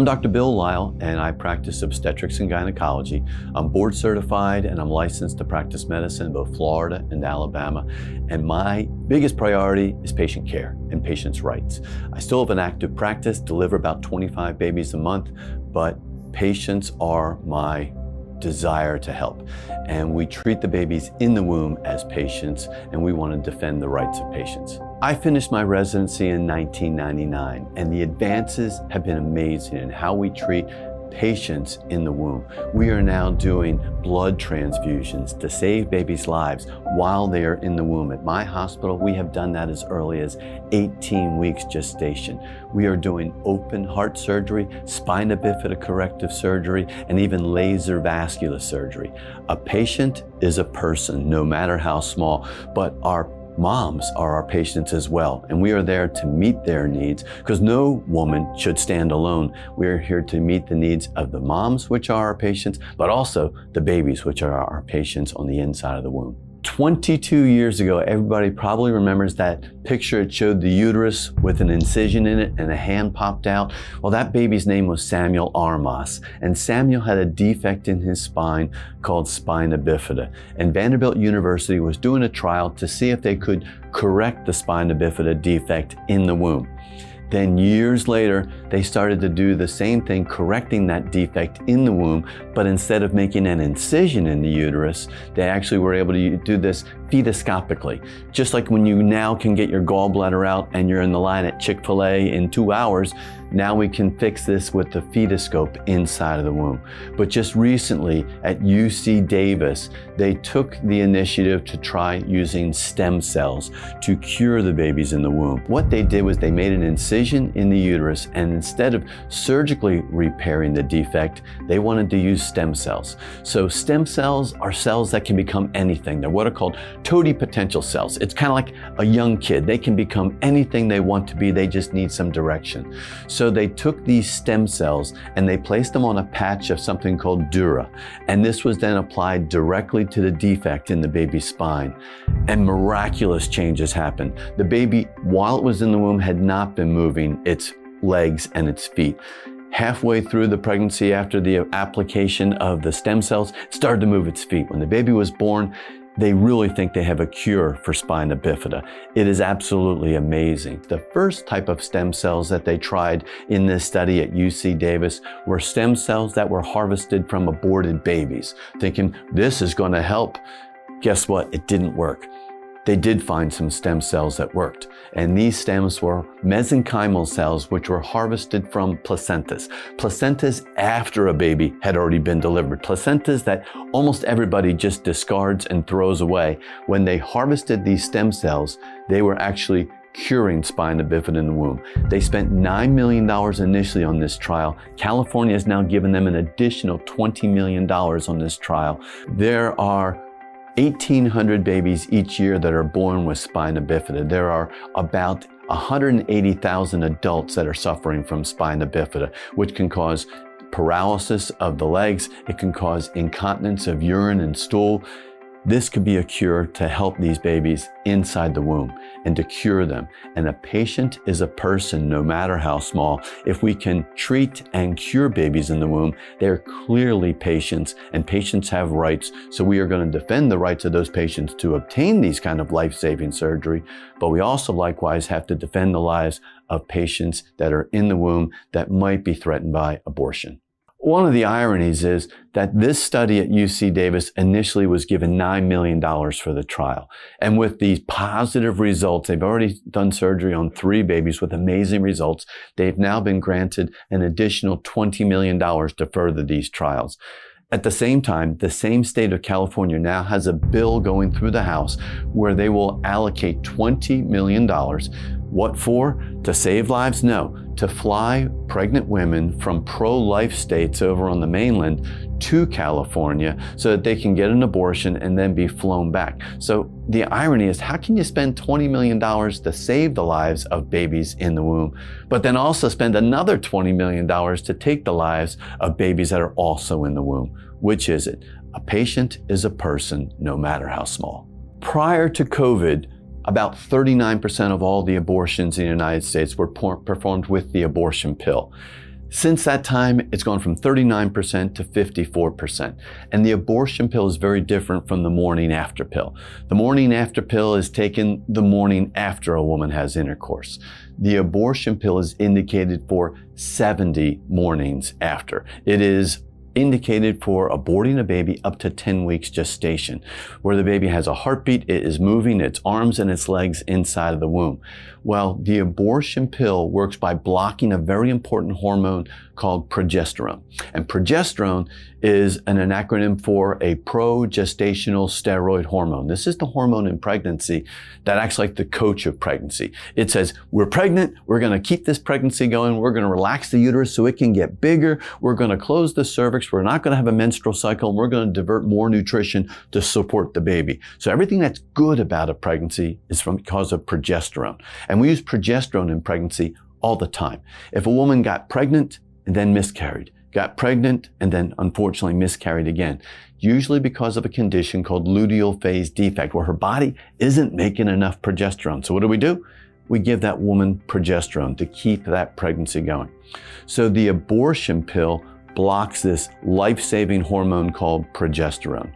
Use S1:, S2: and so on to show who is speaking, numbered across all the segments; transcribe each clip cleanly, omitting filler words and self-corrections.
S1: I'm Dr. Bill Lile, and I practice obstetrics and gynecology. I'm board certified and I'm licensed to practice medicine in both Florida and Alabama. And my biggest priority is patient care and patients' rights. I still have an active practice, deliver about 25 babies a month, but patients are my desire to help. And we treat the babies in the womb as patients, and we want to defend the rights of patients. I finished my residency in 1999, and the advances have been amazing in how we treat patients in the womb. We are now doing blood transfusions to save babies' lives while they are in the womb. At my hospital, we have done that as early as 18 weeks gestation. We are doing open heart surgery, spina bifida corrective surgery, and even laser vascular surgery. A patient is a person, no matter how small, but our moms are our patients as well, and we are there to meet their needs because no woman should stand alone. We are here to meet the needs of the moms, which are our patients, but also the babies, which are our patients on the inside of the womb. 22 years ago, everybody probably remembers that picture. It showed the uterus with an incision in it and a hand popped out. Well, that baby's name was Samuel Armas, and Samuel had a defect in his spine called spina bifida. And Vanderbilt University was doing a trial to see if they could correct the spina bifida defect in the womb. Then years later, they started to do the same thing, correcting that defect in the womb, but instead of making an incision in the uterus, they actually were able to do this fetoscopically. Just like when you now can get your gallbladder out and you're in the line at Chick-fil-A in 2 hours, now we can fix this with the fetoscope inside of the womb. But just recently at UC Davis, they took the initiative to try using stem cells to cure the babies in the womb. What they did was they made an incision in the uterus, and instead of surgically repairing the defect, they wanted to use stem cells. So stem cells are cells that can become anything. They're what are called totipotential cells. It's kind of like a young kid. They can become anything they want to be. They just need some direction. So they took these stem cells and they placed them on a patch of something called dura. And this was then applied directly to the defect in the baby's spine. And miraculous changes happened. The baby, while it was in the womb, had not been moving its legs and its feet. Halfway through the pregnancy, after the application of the stem cells, it started to move its feet. When the baby was born, they really think they have a cure for spina bifida. It is absolutely amazing. The first type of stem cells that they tried in this study at UC Davis were stem cells that were harvested from aborted babies, thinking this is going to help. Guess what? It didn't work. They did find some stem cells that worked. And these stems were mesenchymal cells, which were harvested from placentas. Placentas after a baby had already been delivered. Placentas that almost everybody just discards and throws away. When they harvested these stem cells, they were actually curing spina bifida in the womb. They spent $9 million initially on this trial. California has now given them an additional $20 million on this trial. There are 1,800 babies each year that are born with spina bifida. There are about 180,000 adults that are suffering from spina bifida, which can cause paralysis of the legs. It can cause incontinence of urine and stool. This could be a cure to help these babies inside the womb and to cure them. And a patient is a person, no matter how small. If we can treat and cure babies in the womb, they're clearly patients, and patients have rights. So we are going to defend the rights of those patients to obtain these kind of life-saving surgery. But we also likewise have to defend the lives of patients that are in the womb that might be threatened by abortion. One of the ironies is that this study at UC Davis initially was given $9 million for the trial. And with these positive results, they've already done surgery on 3 babies with amazing results. They've now been granted an additional $20 million to further these trials. At the same time, the same state of California now has a bill going through the House where they will allocate $20 million. What for? To save lives? No. To fly pregnant women from pro-life states over on the mainland to California so that they can get an abortion and then be flown back. So the irony is, how can you spend $20 million to save the lives of babies in the womb, but then also spend another $20 million to take the lives of babies that are also in the womb? Which is it? A patient is a person, no matter how small. Prior to COVID, about 39% of all the abortions in the United States were performed with the abortion pill. Since that time, it's gone from 39% to 54%. And the abortion pill is very different from the morning after pill. The morning after pill is taken the morning after a woman has intercourse. The abortion pill is indicated for 70 mornings after. It is indicated for aborting a baby up to 10 weeks gestation, where the baby has a heartbeat, it is moving its arms and its legs inside of the womb. Well, the abortion pill works by blocking a very important hormone called progesterone. And progesterone is an acronym for a progestational steroid hormone. This is the hormone in pregnancy that acts like the coach of pregnancy. It says, we're pregnant, we're going to keep this pregnancy going, we're going to relax the uterus so it can get bigger, we're going to close the cervix, we're not going to have a menstrual cycle, and we're going to divert more nutrition to support the baby. So everything that's good about a pregnancy is because of progesterone. And we use progesterone in pregnancy all the time. If a woman got pregnant and then miscarried, got pregnant and then unfortunately miscarried again, usually because of a condition called luteal phase defect, where her body isn't making enough progesterone. So what do? We give that woman progesterone to keep that pregnancy going. So the abortion pill blocks this life-saving hormone called progesterone.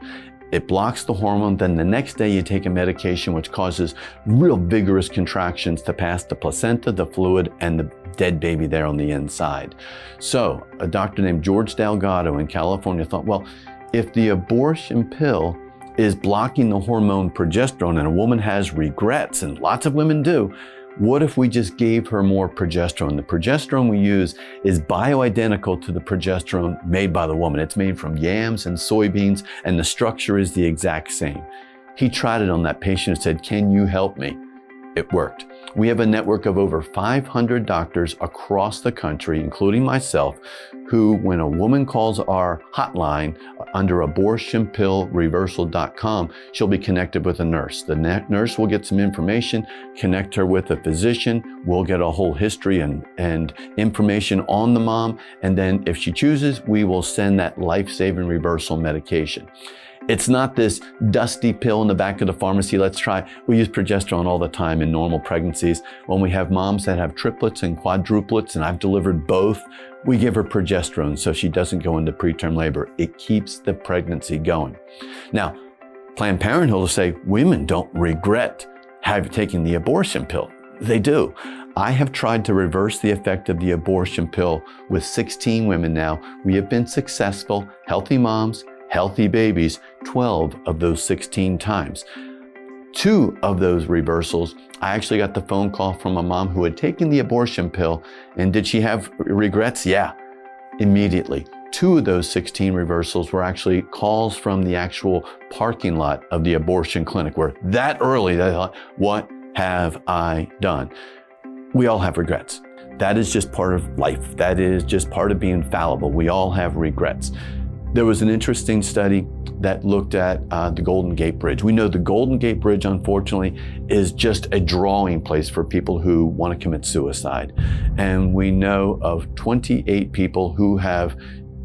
S1: It blocks the hormone, then the next day you take a medication which causes real vigorous contractions to pass the placenta, the fluid, and the dead baby there on the inside. So a doctor named George Delgado in California thought, well, if the abortion pill is blocking the hormone progesterone and a woman has regrets, and lots of women do, what if we just gave her more progesterone? The progesterone we use is bioidentical to the progesterone made by the woman. It's made from yams and soybeans, and the structure is the exact same. He tried it on that patient and said, can you help me? It worked. We have a network of over 500 doctors across the country, including myself, who, when a woman calls our hotline under abortionpillreversal.com, she'll be connected with a nurse. The nurse will get some information, connect her with a physician. We'll get a whole history and information on the mom. And then if she chooses, we will send that life-saving reversal medication. It's not this dusty pill in the back of the pharmacy, let's try. We use progesterone all the time in normal pregnancies. When we have moms that have triplets and quadruplets, and I've delivered both, we give her progesterone so she doesn't go into preterm labor. It keeps the pregnancy going. Now, Planned Parenthood will say women don't regret taking the abortion pill. They do. I have tried to reverse the effect of the abortion pill with 16 women now. We have been successful, healthy moms, healthy babies, 12 of those 16 times. 2 of those reversals, I actually got the phone call from a mom who had taken the abortion pill, and did she have regrets? Yeah, immediately. 2 of those 16 reversals were actually calls from the actual parking lot of the abortion clinic, where that early they thought, what have I done? We all have regrets. That is just part of life. That is just part of being fallible. We all have regrets. There was an interesting study that looked at the Golden Gate Bridge. We know the Golden Gate Bridge, unfortunately, is just a drawing place for people who want to commit suicide. And we know of 28 people who have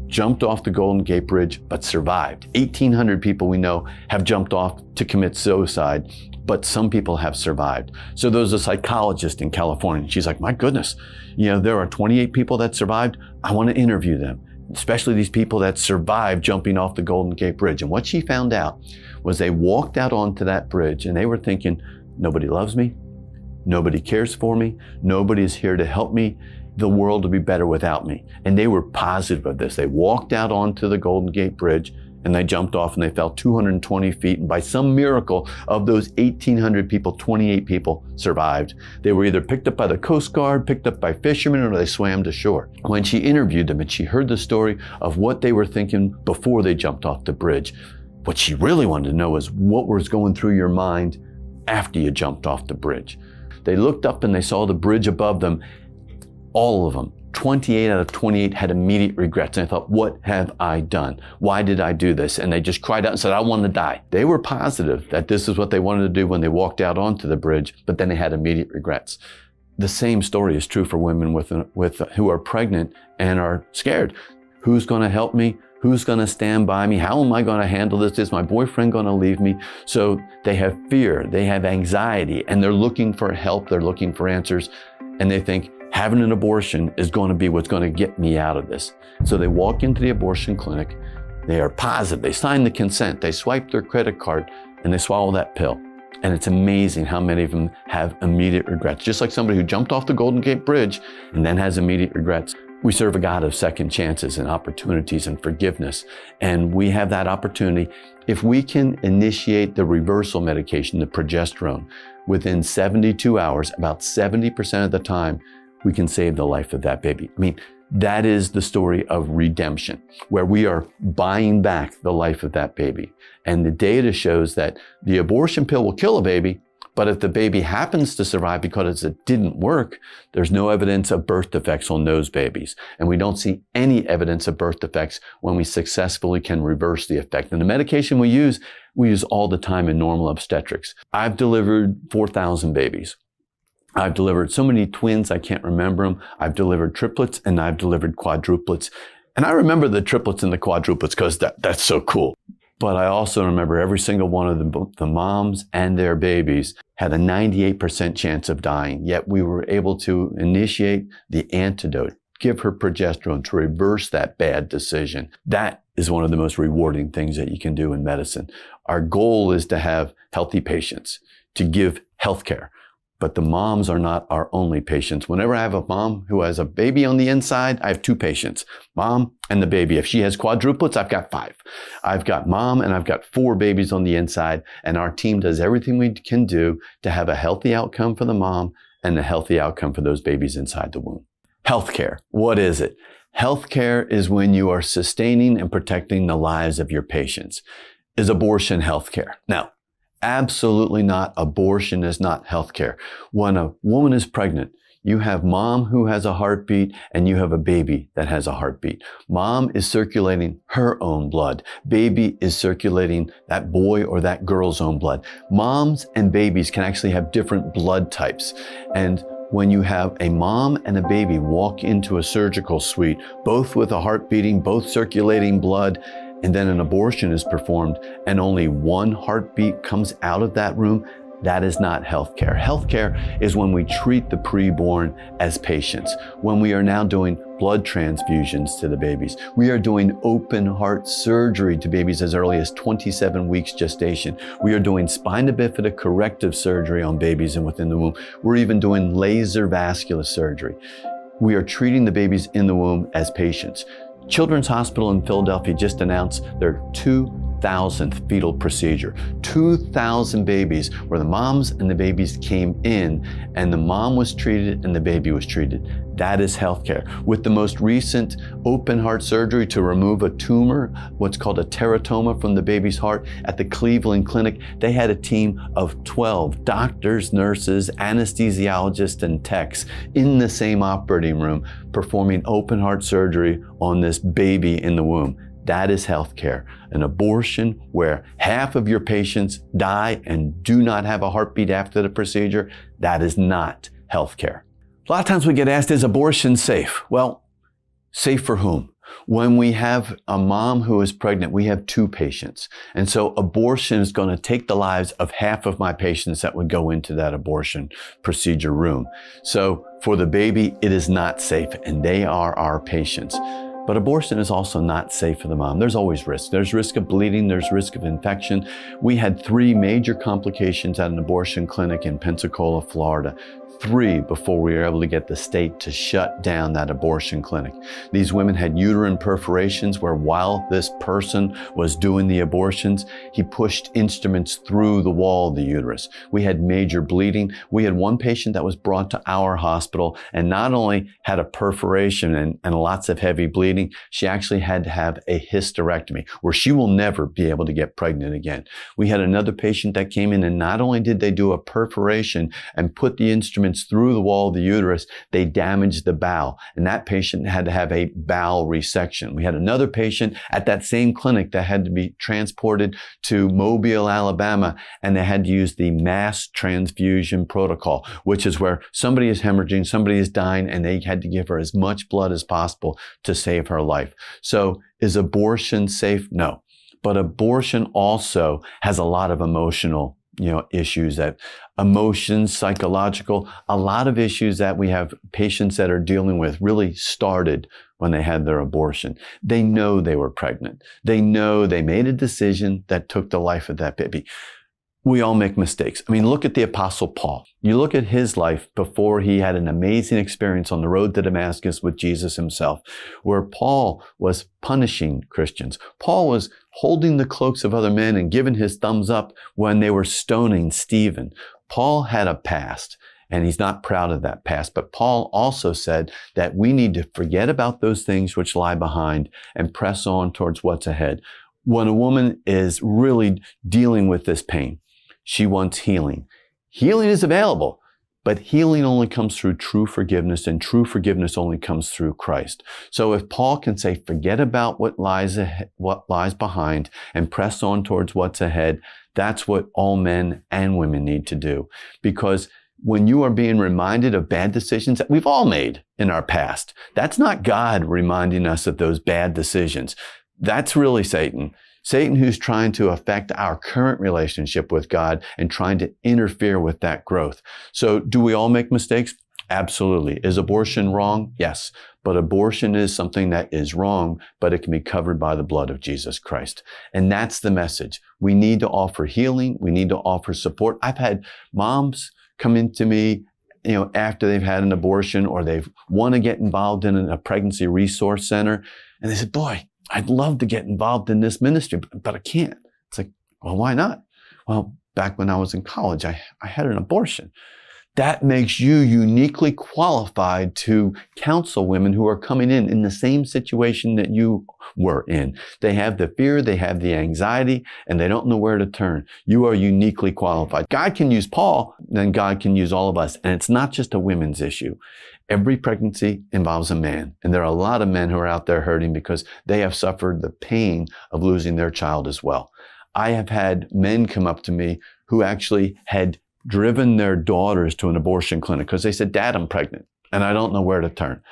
S1: jumped off the Golden Gate Bridge but survived. 1,800 people we know have jumped off to commit suicide, but some people have survived. So there was a psychologist in California. She's like, my goodness, there are 28 people that survived. I want to interview them, especially these people that survived jumping off the Golden Gate Bridge. And what she found out was they walked out onto that bridge and they were thinking, nobody loves me, nobody cares for me, nobody is here to help me, the world will be better without me. And they were positive of this. They walked out onto the Golden Gate Bridge and they jumped off and they fell 220 feet. And by some miracle, of those 1,800 people, 28 people survived. They were either picked up by the Coast Guard, picked up by fishermen, or they swam to shore. When she interviewed them and she heard the story of what they were thinking before they jumped off the bridge, what she really wanted to know is what was going through your mind after you jumped off the bridge. They looked up and they saw the bridge above them. All of them, 28 out of 28 had immediate regrets. And I thought, what have I done? Why did I do this? And they just cried out and said, I want to die. They were positive that this is what they wanted to do when they walked out onto the bridge, but then they had immediate regrets. The same story is true for women who are pregnant and are scared. Who's going to help me? Who's going to stand by me? How am I going to handle this? Is my boyfriend going to leave me? So they have fear, they have anxiety, and they're looking for help. They're looking for answers. And they think, having an abortion is going to be what's going to get me out of this. So they walk into the abortion clinic, they are positive, they sign the consent, they swipe their credit card, and they swallow that pill. And it's amazing how many of them have immediate regrets. Just like somebody who jumped off the Golden Gate Bridge and then has immediate regrets. We serve a God of second chances and opportunities and forgiveness. And we have that opportunity. If we can initiate the reversal medication, the progesterone, within 72 hours, about 70% of the time, we can save the life of that baby. I mean, that is the story of redemption, where we are buying back the life of that baby. And the data shows that the abortion pill will kill a baby, but if the baby happens to survive because it didn't work, there's no evidence of birth defects on those babies. And we don't see any evidence of birth defects when we successfully can reverse the effect. And the medication we use all the time in normal obstetrics. I've delivered 4,000 babies. I've delivered so many twins, I can't remember them. I've delivered triplets and I've delivered quadruplets. And I remember the triplets and the quadruplets because that's so cool. But I also remember every single one of the moms and their babies had a 98% chance of dying. Yet we were able to initiate the antidote, give her progesterone to reverse that bad decision. That is one of the most rewarding things that you can do in medicine. Our goal is to have healthy patients, to give health care. But the moms are not our only patients. Whenever I have a mom who has a baby on the inside, I have two patients, mom and the baby. If she has quadruplets, I've got 5. I've got mom and I've got 4 babies on the inside. And our team does everything we can do to have a healthy outcome for the mom and a healthy outcome for those babies inside the womb. Healthcare, what is it? Healthcare is when you are sustaining and protecting the lives of your patients. Is abortion healthcare? Now, absolutely not. Abortion is not healthcare. When a woman is pregnant, you have mom who has a heartbeat and you have a baby that has a heartbeat. Mom is circulating her own blood. Baby is circulating that boy or that girl's own blood. Moms and babies can actually have different blood types. And when you have a mom and a baby walk into a surgical suite, both with a heart beating, both circulating blood, and then an abortion is performed and only one heartbeat comes out of that room, that is not healthcare. Healthcare is when we treat the preborn as patients, when we are now doing blood transfusions to the babies. We are doing open heart surgery to babies as early as 27 weeks gestation. We are doing spina bifida corrective surgery on babies and within the womb. We're even doing laser vascular surgery. We are treating the babies in the womb as patients. Children's Hospital in Philadelphia just announced their 2,000th fetal procedure. 2,000 babies where the moms and the babies came in and the mom was treated and the baby was treated. That is healthcare. With the most recent open heart surgery to remove a tumor, what's called a teratoma from the baby's heart at the Cleveland Clinic, they had a team of 12 doctors, nurses, anesthesiologists, and techs in the same operating room performing open heart surgery on this baby in the womb. That is healthcare. An abortion where half of your patients die and do not have a heartbeat after the procedure, that is not healthcare. A lot of times we get asked, is abortion safe? Well, safe for whom? When we have a mom who is pregnant, we have 2 patients. And so abortion is going to take the lives of half of my patients that would go into that abortion procedure room. So for the baby, it is not safe, and they are our patients. But abortion is also not safe for the mom. There's always risk. There's risk of bleeding. There's risk of infection. We had 3 major complications at an abortion clinic in Pensacola, Florida. 3 before we were able to get the state to shut down that abortion clinic. These women had uterine perforations where while this person was doing the abortions, he pushed instruments through the wall of the uterus. We had major bleeding. We had one patient that was brought to our hospital and not only had a perforation and lots of heavy bleeding, she actually had to have a hysterectomy where she will never be able to get pregnant again. We had another patient that came in and not only did they do a perforation and put the instruments through the wall of the uterus, they damaged the bowel, and that patient had to have a bowel resection. We had another patient at that same clinic that had to be transported to Mobile, Alabama, and they had to use the mass transfusion protocol, which is where somebody is hemorrhaging, somebody is dying, and they had to give her as much blood as possible to save her life. So is abortion safe? No. But abortion also has a lot of emotional issues, that emotions, psychological, a lot of issues that we have patients that are dealing with really started when they had their abortion. They know they were pregnant. They know they made a decision that took the life of that baby. We all make mistakes. I mean, look at the Apostle Paul. You look at his life before he had an amazing experience on the road to Damascus with Jesus himself, where Paul was punishing Christians. Paul was holding the cloaks of other men and giving his thumbs up when they were stoning Stephen. Paul had a past, and he's not proud of that past. But Paul also said that we need to forget about those things which lie behind and press on towards what's ahead. When a woman is really dealing with this pain, she wants healing. Healing is available, but healing only comes through true forgiveness, and true forgiveness only comes through Christ. So if Paul can say, forget about what lies behind and press on towards what's ahead, that's what all men and women need to do. Because when you are being reminded of bad decisions that we've all made in our past, that's not God reminding us of those bad decisions. That's really Satan. Satan, who's trying to affect our current relationship with God and trying to interfere with that growth. So do we all make mistakes? Absolutely. Is abortion wrong? Yes. But abortion is something that is wrong, but it can be covered by the blood of Jesus Christ. And that's the message. We need to offer healing. We need to offer support. I've had moms come into me, after they've had an abortion, or they've want to get involved in a pregnancy resource center. And they said, boy, I'd love to get involved in this ministry, but I can't. It's like, well, why not? Well, back when I was in college, I had an abortion. That makes you uniquely qualified to counsel women who are coming in the same situation that you were in. They have the fear, they have the anxiety, and they don't know where to turn. You are uniquely qualified. God can use Paul, then God can use all of us. And it's not just a women's issue. Every pregnancy involves a man. And there are a lot of men who are out there hurting because they have suffered the pain of losing their child as well. I have had men come up to me who actually had driven their daughters to an abortion clinic because they said, Dad, I'm pregnant and I don't know where to turn.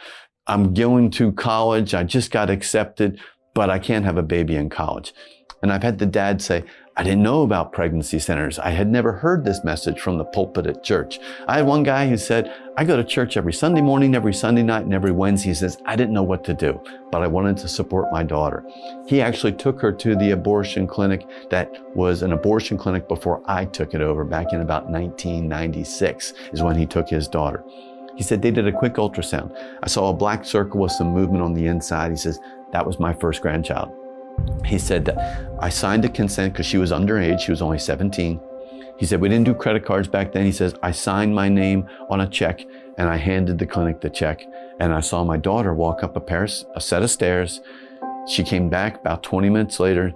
S1: I'm going to college. I just got accepted, but I can't have a baby in college. And I've had the dad say, I didn't know about pregnancy centers. I had never heard this message from the pulpit at church. I had one guy who said, I go to church every Sunday morning, every Sunday night, and every Wednesday. He says, I didn't know what to do, but I wanted to support my daughter. He actually took her to the abortion clinic that was an abortion clinic before I took it over back in about 1996 is when he took his daughter. He said they did a quick ultrasound. I saw a black circle with some movement on the inside. He says, that was my first grandchild. He said that I signed a consent because she was underage. She was only 17. He said, we didn't do credit cards back then. He says, I signed my name on a check and I handed the clinic the check. And I saw my daughter walk up a set of stairs. She came back about 20 minutes later,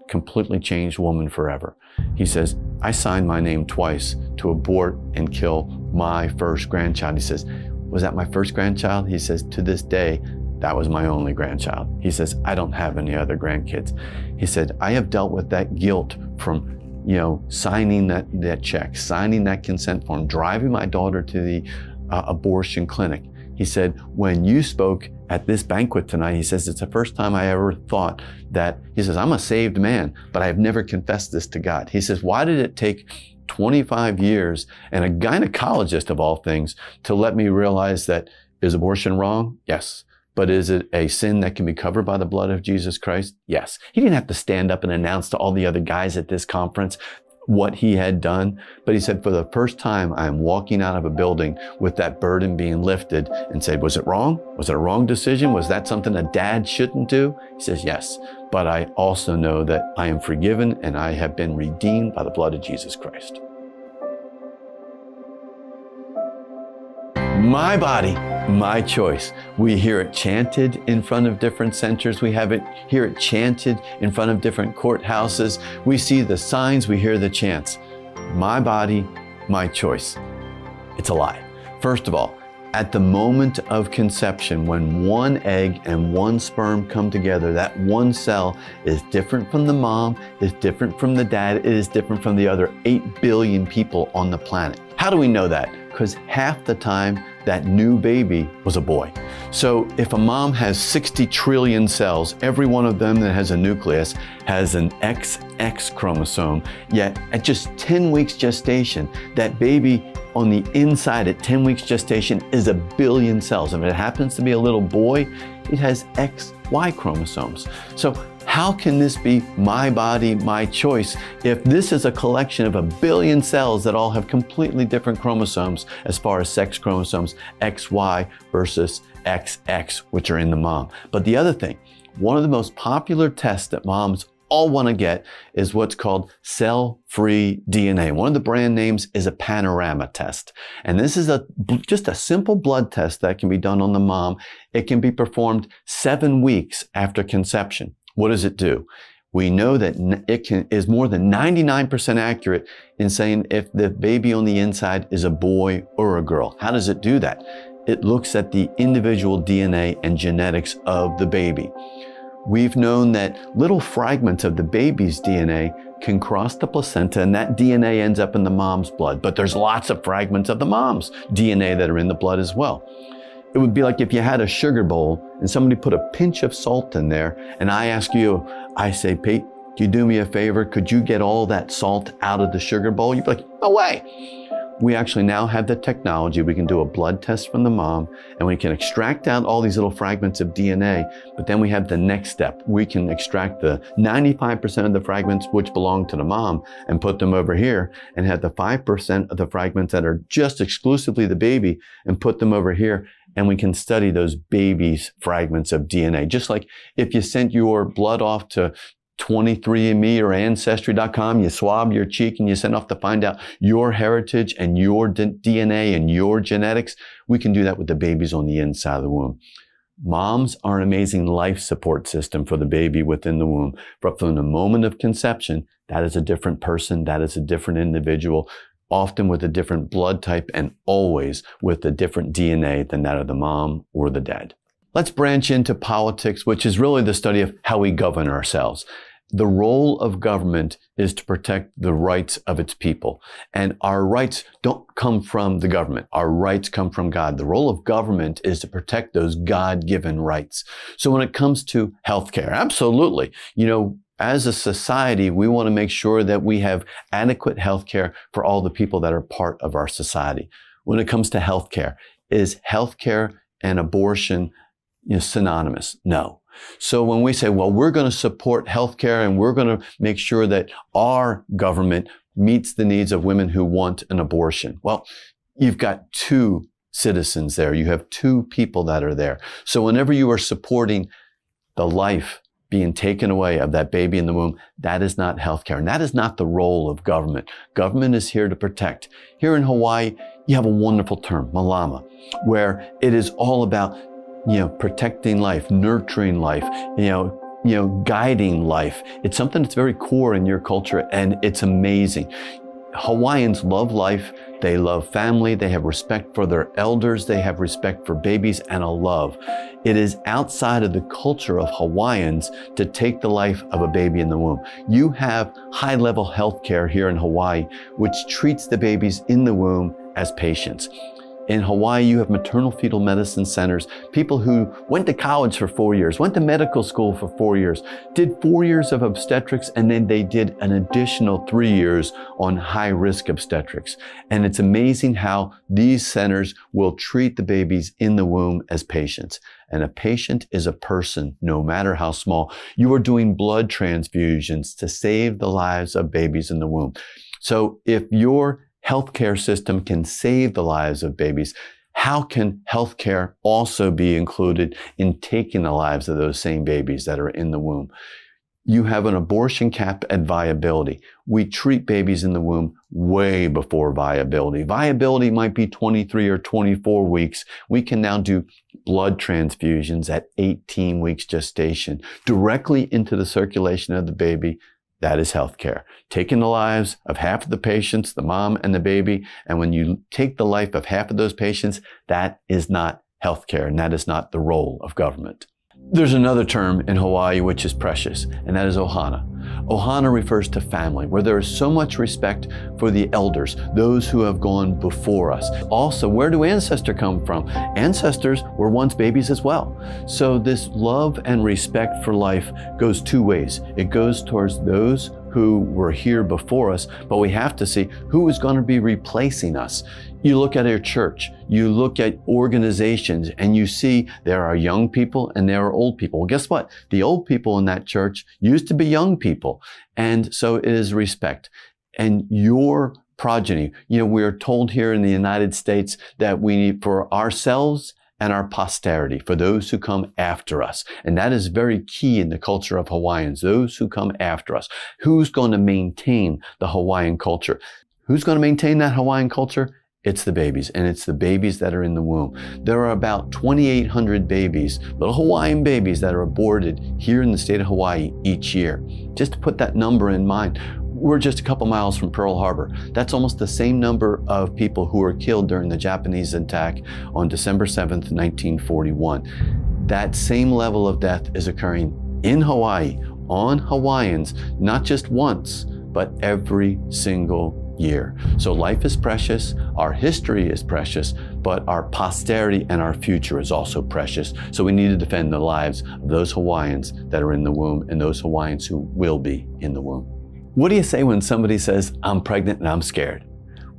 S1: completely changed woman forever. He says, I signed my name twice to abort and kill my first grandchild. He says, was that my first grandchild? He says, to this day, that was my only grandchild. He says, I don't have any other grandkids. He said, I have dealt with that guilt from, signing that check, signing that consent form, driving my daughter to the abortion clinic. He said, when you spoke at this banquet tonight, he says, it's the first time I ever thought that, he says, I'm a saved man, but I have never confessed this to God. He says, why did it take 25 years and a gynecologist of all things to let me realize that, is abortion wrong? Yes. But is it a sin that can be covered by the blood of Jesus Christ? Yes. He didn't have to stand up and announce to all the other guys at this conference what he had done. But he said, for the first time, I am walking out of a building with that burden being lifted and said, was it wrong? Was it a wrong decision? Was that something a dad shouldn't do? He says, yes. But I also know that I am forgiven and I have been redeemed by the blood of Jesus Christ. My body, my choice. We hear it chanted in front of different centers. We hear it chanted in front of different courthouses. We see the signs, we hear the chants. My body, my choice. It's a lie. First of all, at the moment of conception, when one egg and one sperm come together, that one cell is different from the mom, is different from the dad, it is different from the other 8 billion people on the planet. How do we know that? Because half the time, that new baby was a boy. So if a mom has 60 trillion cells, every one of them that has a nucleus has an XX chromosome, yet at just 10 weeks gestation, that baby on the inside at 10 weeks gestation is 1 billion cells. If it happens to be a little boy, it has XY chromosomes. So how can this be my body, my choice, if this is a collection of 1 billion cells that all have completely different chromosomes as far as sex chromosomes, XY versus XX, which are in the mom? But the other thing, one of the most popular tests that moms all want to get is what's called cell-free DNA. One of the brand names is a panorama test. And this is just a simple blood test that can be done on the mom. It can be performed 7 weeks after conception. What does it do? We know that it is more than 99% accurate in saying if the baby on the inside is a boy or a girl. How does it do that? It looks at the individual DNA and genetics of the baby. We've known that little fragments of the baby's DNA can cross the placenta, and that DNA ends up in the mom's blood. But there's lots of fragments of the mom's DNA that are in the blood as well. It would be like if you had a sugar bowl and somebody put a pinch of salt in there, and I ask you, I say, Pete, can you do me a favor? Could you get all that salt out of the sugar bowl? You'd be like, no way. We actually now have the technology. We can do a blood test from the mom, and we can extract out all these little fragments of DNA, but then we have the next step. We can extract the 95% of the fragments which belong to the mom and put them over here, and have the 5% of the fragments that are just exclusively the baby and put them over here, and we can study those baby's fragments of DNA. Just like if you sent your blood off to 23andMe or Ancestry.com, you swab your cheek and you send off to find out your heritage and your DNA and your genetics. We can do that with the babies on the inside of the womb. Moms are an amazing life support system for the baby within the womb. But from the moment of conception, that is a different person, that is a different individual, often with a different blood type and always with a different DNA than that of the mom or the dad. Let's branch into politics, which is really the study of how we govern ourselves. The role of government is to protect the rights of its people. And our rights don't come from the government. Our rights come from God. The role of government is to protect those God-given rights. So when it comes to healthcare, absolutely. As a society, we want to make sure that we have adequate healthcare for all the people that are part of our society. When it comes to healthcare, is healthcare and abortion synonymous? No. So when we say, well, we're going to support healthcare and we're going to make sure that our government meets the needs of women who want an abortion. Well, you've got two citizens there. You have two people that are there. So whenever you are supporting the life being taken away of that baby in the womb, that is not healthcare. And that is not the role of government. Government is here to protect. Here in Hawaii, you have a wonderful term, malama, where it is all about protecting life, nurturing life, guiding life. It's something that's very core in your culture, and it's amazing. Hawaiians love life. They love family. They have respect for their elders. They have respect for babies and a love. It is outside of the culture of Hawaiians to take the life of a baby in the womb. You have high-level health care here in Hawaii, which treats the babies in the womb as patients. In Hawaii, you have maternal fetal medicine centers, people who went to college for 4 years, went to medical school for 4 years, did 4 years of obstetrics, and then they did an additional 3 years on high-risk obstetrics. And it's amazing how these centers will treat the babies in the womb as patients. And a patient is a person, no matter how small. You are doing blood transfusions to save the lives of babies in the womb. So if your healthcare system can save the lives of babies, how can healthcare also be included in taking the lives of those same babies that are in the womb? You have an abortion cap at viability. We treat babies in the womb way before viability. Viability might be 23 or 24 weeks. We can now do blood transfusions at 18 weeks gestation directly into the circulation of the baby. That is healthcare. Taking the lives of half of the patients, the mom and the baby, and when you take the life of half of those patients, that is not healthcare, and that is not the role of government. There's another term in Hawaii which is precious, and that is ohana. Ohana refers to family, where there is so much respect for the elders, those who have gone before us. Also, where do ancestors come from? Ancestors were once babies as well. So this love and respect for life goes two ways. It goes towards those who were here before us, but we have to see who is going to be replacing us. You look at our church, you look at organizations, and you see there are young people and there are old people. Well, guess what? The old people in that church used to be young people. And so it is respect. And your progeny, we are told here in the United States that we need for ourselves and our posterity, for those who come after us. And that is very key in the culture of Hawaiians, those who come after us. Who's going to maintain the Hawaiian culture? Who's going to maintain that Hawaiian culture? It's the babies, and it's the babies that are in the womb. There are about 2,800 babies, little Hawaiian babies, that are aborted here in the state of Hawaii each year. Just to put that number in mind, we're just a couple miles from Pearl Harbor. That's almost the same number of people who were killed during the Japanese attack on December 7th, 1941. That same level of death is occurring in Hawaii, on Hawaiians, not just once, but every single year. So life is precious, our history is precious, but our posterity and our future is also precious. So we need to defend the lives of those Hawaiians that are in the womb and those Hawaiians who will be in the womb. What do you say when somebody says, I'm pregnant and I'm scared?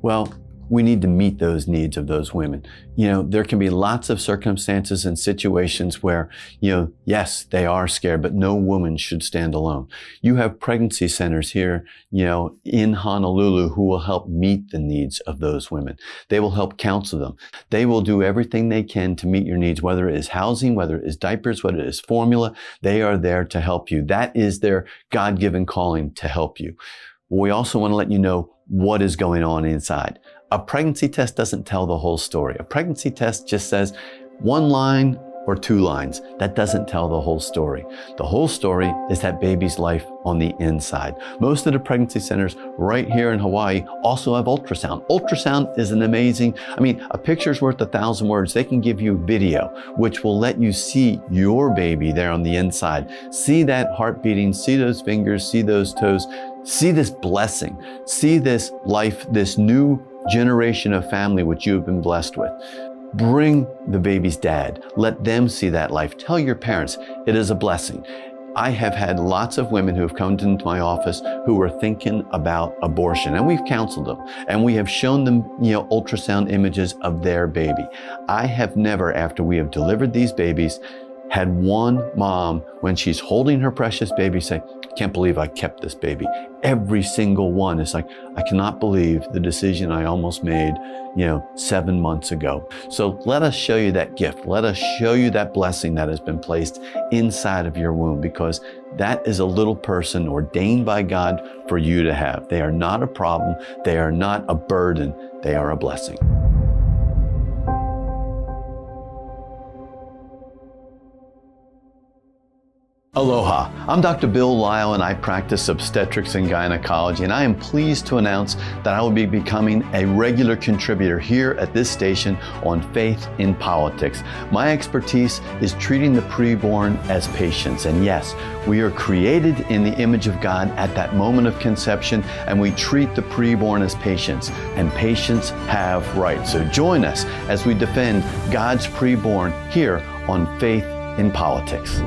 S1: Well, we need to meet those needs of those women. There can be lots of circumstances and situations where, yes, they are scared, but no woman should stand alone. You have pregnancy centers here, in Honolulu who will help meet the needs of those women. They will help counsel them. They will do everything they can to meet your needs, whether it is housing, whether it is diapers, whether it is formula. They are there to help you. That is their God-given calling, to help you. We also want to let you know what is going on inside. A pregnancy test doesn't tell the whole story. A pregnancy test just says one line or two lines. That doesn't tell the whole story. The whole story is that baby's life on the inside. Most of the pregnancy centers right here in Hawaii also have ultrasound. Ultrasound is an amazing, a picture's worth 1,000 words. They can give you video, which will let you see your baby there on the inside. See that heart beating, see those fingers, see those toes, see this blessing, see this life, this new generation of family which you have been blessed with. Bring the baby's dad. Let them see that life. Tell your parents it is a blessing. I have had lots of women who have come into my office who were thinking about abortion, and we've counseled them, and we have shown them, ultrasound images of their baby. I have never, after we have delivered these babies, had one mom, when she's holding her precious baby, say, I can't believe I kept this baby. Every single one is like, I cannot believe the decision I almost made, 7 months ago. So let us show you that gift. Let us show you that blessing that has been placed inside of your womb, because that is a little person ordained by God for you to have. They are not a problem. They are not a burden. They are a blessing. Aloha, I'm Dr. Bill Lile, and I practice obstetrics and gynecology, and I am pleased to announce that I will be becoming a regular contributor here at this station on Faith in Politics. My expertise is treating the preborn as patients, and yes, we are created in the image of God at that moment of conception, and we treat the preborn as patients, and patients have rights. So join us as we defend God's preborn here on Faith in Politics.